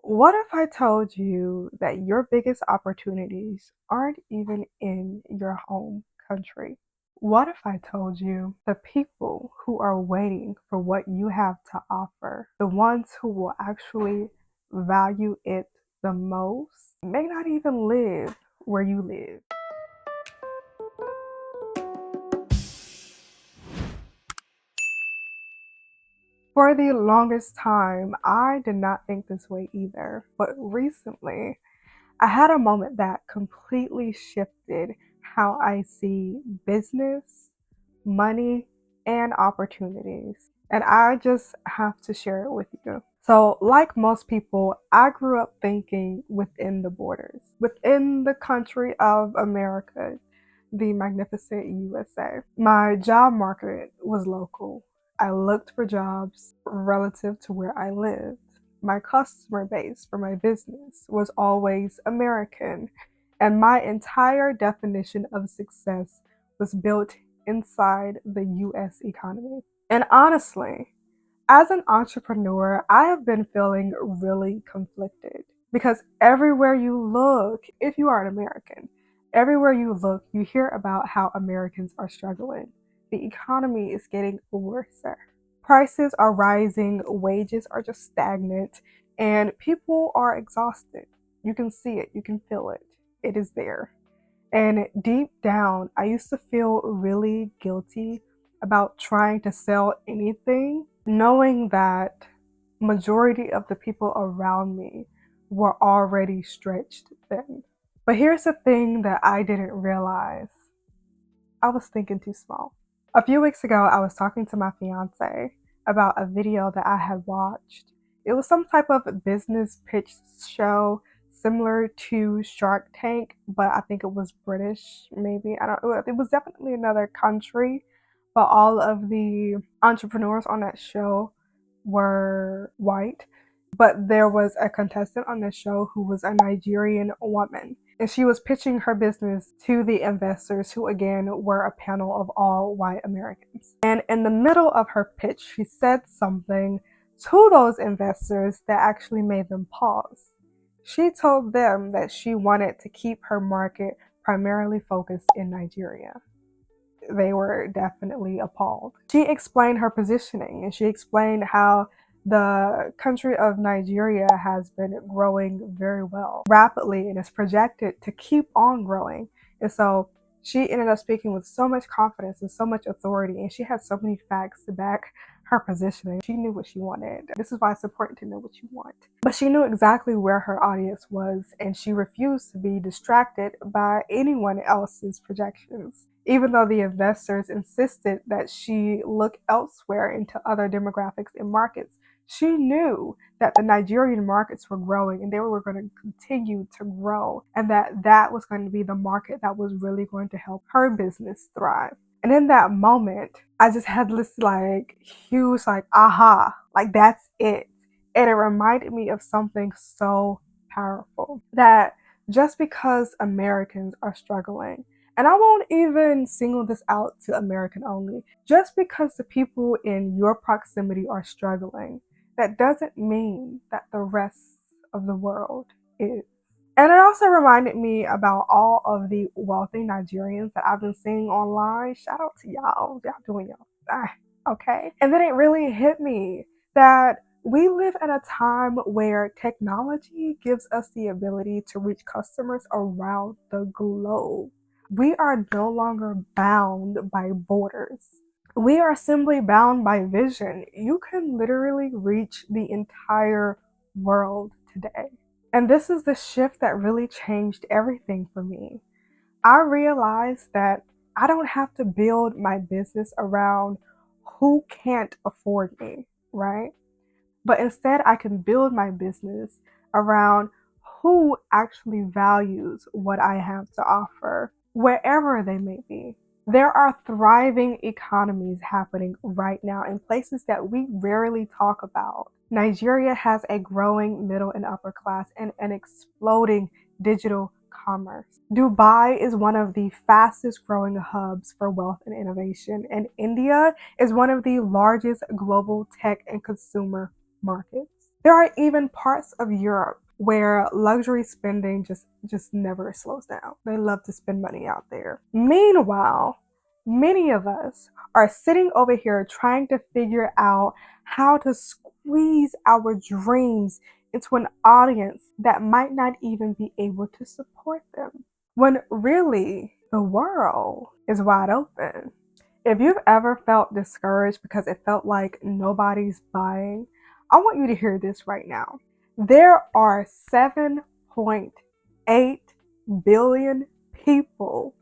What if I told you that your biggest opportunities aren't even in your home country? What if I told you the people who are waiting for what you have to offer, the ones who will actually value it the most, may not even live where you live? For the longest time, I did not think this way either, but recently, I had a moment that completely shifted how I see business, money, and opportunities. And I just have to share it with you. So, like most people, I grew up thinking within the borders, within the country of America, the magnificent USA. My job market was local. I looked for jobs relative to where I lived. My customer base for my business was always American, and my entire definition of success was built inside the US economy. And honestly, as an entrepreneur, I have been feeling really conflicted because everywhere you look, if you are an American, everywhere you look, you hear about how Americans are struggling. The economy is getting worse. Prices are rising, wages are just stagnant, and people are exhausted. You can see it, you can feel it. It is there. And deep down, I used to feel really guilty about trying to sell anything, knowing that majority of the people around me were already stretched thin. But here's the thing that I didn't realize. I was thinking too small. A few weeks ago, I was talking to my fiance about a video that I had watched. It was some type of business pitch show similar to Shark Tank, but I think it was British, maybe. I don't know. It was definitely another country, but all of the entrepreneurs on that show were white. But there was a contestant on the show who was a Nigerian woman. And she was pitching her business to the investors, who again were a panel of all white Americans. And in the middle of her pitch, she said something to those investors that actually made them pause. She told them that she wanted to keep her market primarily focused in Nigeria. They were definitely appalled. She explained her positioning, and she explained how the country of Nigeria has been growing very well, rapidly, and is projected to keep on growing. And so she ended up speaking with so much confidence and so much authority, and she had so many facts to back her positioning. She knew what she wanted. This is why it's important to know what you want. But she knew exactly where her audience was, and she refused to be distracted by anyone else's projections. Even though the investors insisted that she look elsewhere into other demographics and markets, she knew that the Nigerian markets were growing and they were going to continue to grow, and that was going to be the market that was really going to help her business thrive. And in that moment, I just had this like huge like aha, like that's it. And it reminded me of something so powerful, that just because Americans are struggling, and I won't even single this out to American only, just because the people in your proximity are struggling, that doesn't mean that the rest of the world is. And it also reminded me about all of the wealthy Nigerians that I've been seeing online. Shout out to y'all. Y'all doing y'all. Okay. And then it really hit me that we live at a time where technology gives us the ability to reach customers around the globe. We are no longer bound by borders. We are simply bound by vision. You can literally reach the entire world today. And this is the shift that really changed everything for me. I realized that I don't have to build my business around who can't afford me, right? But instead, I can build my business around who actually values what I have to offer, wherever they may be. There are thriving economies happening right now in places that we rarely talk about. Nigeria has a growing middle and upper class and an exploding digital commerce. Dubai is one of the fastest growing hubs for wealth and innovation, and India is one of the largest global tech and consumer markets. There are even parts of Europe where luxury spending just never slows down. They love to spend money out there. Meanwhile, many of us are sitting over here trying to figure out how to squeeze our dreams into an audience that might not even be able to support them. When really the world is wide open. If you've ever felt discouraged because it felt like nobody's buying, I want you to hear this right now. There are 7.8 billion people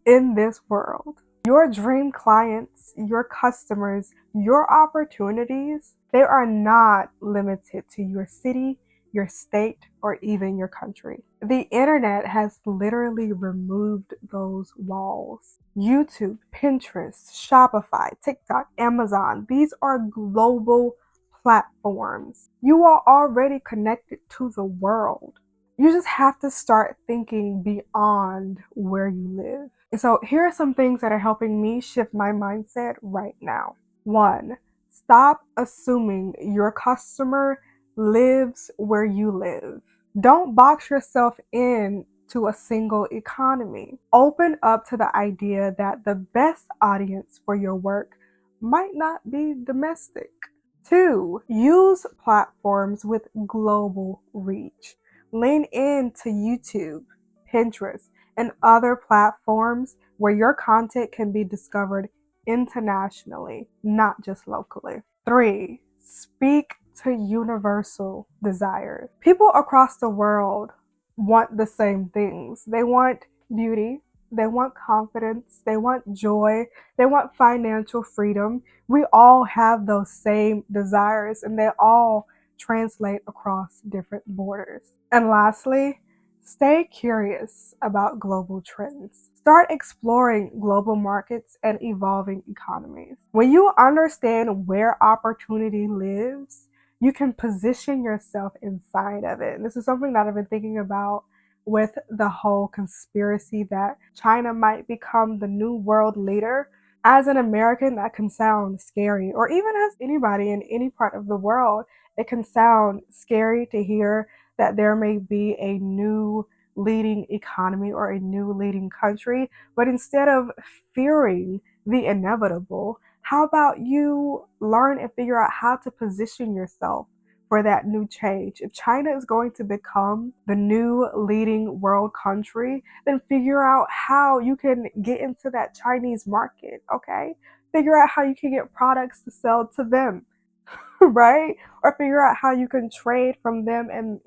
in this world. Your dream clients, your customers, your opportunities, they are not limited to your city, your state, or even your country. The internet has literally removed those walls. YouTube, Pinterest, Shopify, TikTok, Amazon, these are global platforms. You are already connected to the world. You just have to start thinking beyond where you live. And so here are some things that are helping me shift my mindset right now. One, stop assuming your customer lives where you live. Don't box yourself in to a single economy. Open up to the idea that the best audience for your work might not be domestic. Two, use platforms with global reach. Lean into YouTube, Pinterest, and other platforms where your content can be discovered internationally, not just locally. Three, speak to universal desires. People across the world want the same things. They want beauty, they want confidence, they want joy, they want financial freedom. We all have those same desires and they all translate across different borders. And lastly, stay curious about global trends. Start exploring global markets and evolving economies. When you understand where opportunity lives, you can position yourself inside of it. And this is something that I've been thinking about with the whole conspiracy that China might become the new world leader. As an American, that can sound scary, or even as anybody in any part of the world, it can sound scary to hear that there may be a new leading economy or a new leading country. But instead of fearing the inevitable, how about you learn and figure out how to position yourself for that new change? If China is going to become the new leading world country, then figure out how you can get into that Chinese market, okay? Figure out how you can get products to sell to them, right? Or figure out how you can trade from them and,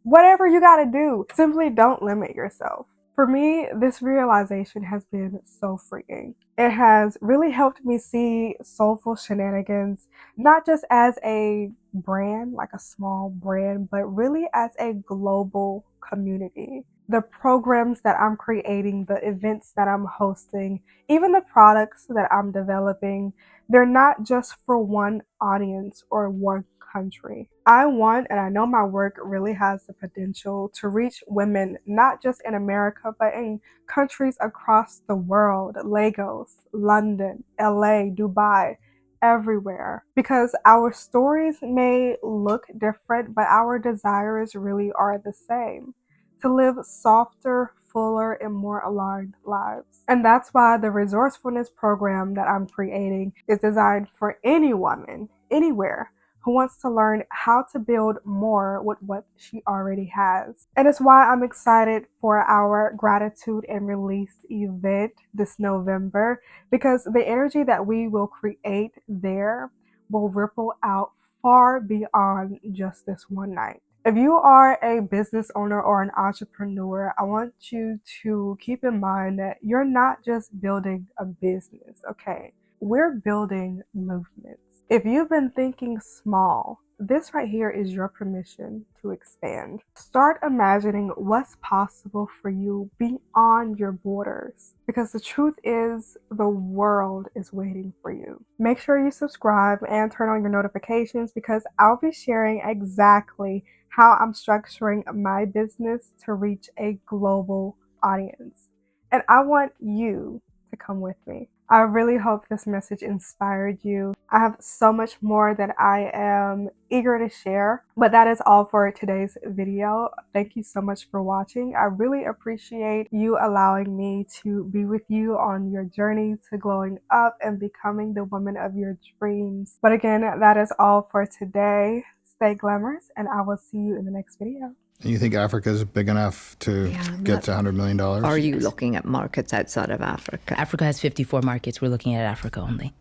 whatever you got to do. Simply don't limit yourself. For me, this realization has been so freeing. It has really helped me see Soulful Shenanigans not just as a brand, like a small brand, but really as a global community. The programs that I'm creating, the events that I'm hosting, even the products that I'm developing, they're not just for one audience or one country. I want, and I know my work really has the potential to reach women, not just in America, but in countries across the world, Lagos, London, LA, Dubai, everywhere. Because our stories may look different, but our desires really are the same, to live softer, fuller, and more aligned lives. And that's why the resourcefulness program that I'm creating is designed for any woman, anywhere, who wants to learn how to build more with what she already has. And it's why I'm excited for our gratitude and release event this November, because the energy that we will create there will ripple out far beyond just this one night. If you are a business owner or an entrepreneur, I want you to keep in mind that you're not just building a business, okay? We're building movements. If you've been thinking small, this right here is your permission to expand. Start imagining what's possible for you beyond your borders, because the truth is the world is waiting for you. Make sure you subscribe and turn on your notifications, because I'll be sharing exactly how I'm structuring my business to reach a global audience. And I want you to come with me. I really hope this message inspired you. I have so much more that I am eager to share, but that is all for today's video. Thank you so much for watching. I really appreciate you allowing me to be with you on your journey to glowing up and becoming the woman of your dreams. But again, that is all for today. Stay glamorous, and I will see you in the next video. And you think Africa is big enough to get to $100 million? Are you looking at markets outside of Africa? Africa has 54 markets. We're looking at Africa only.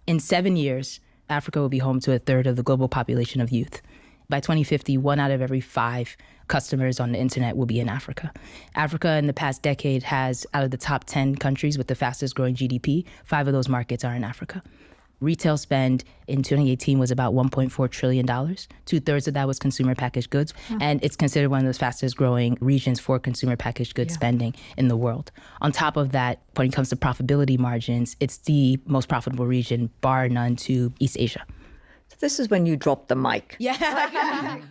In 7 years, Africa will be home to a third of the global population of youth. By 2050, 1 out of every 5 customers on the internet will be in Africa. Africa in the past decade has, out of the top 10 countries with the fastest growing GDP, 5 of those markets are in Africa. Retail spend in 2018 was about $1.4 trillion. 2/3 of that was consumer packaged goods. And it's considered one of the fastest growing regions for consumer packaged goods spending in the world. On top of that, when it comes to profitability margins, it's the most profitable region, bar none, to East Asia. This is when you drop the mic. Yeah.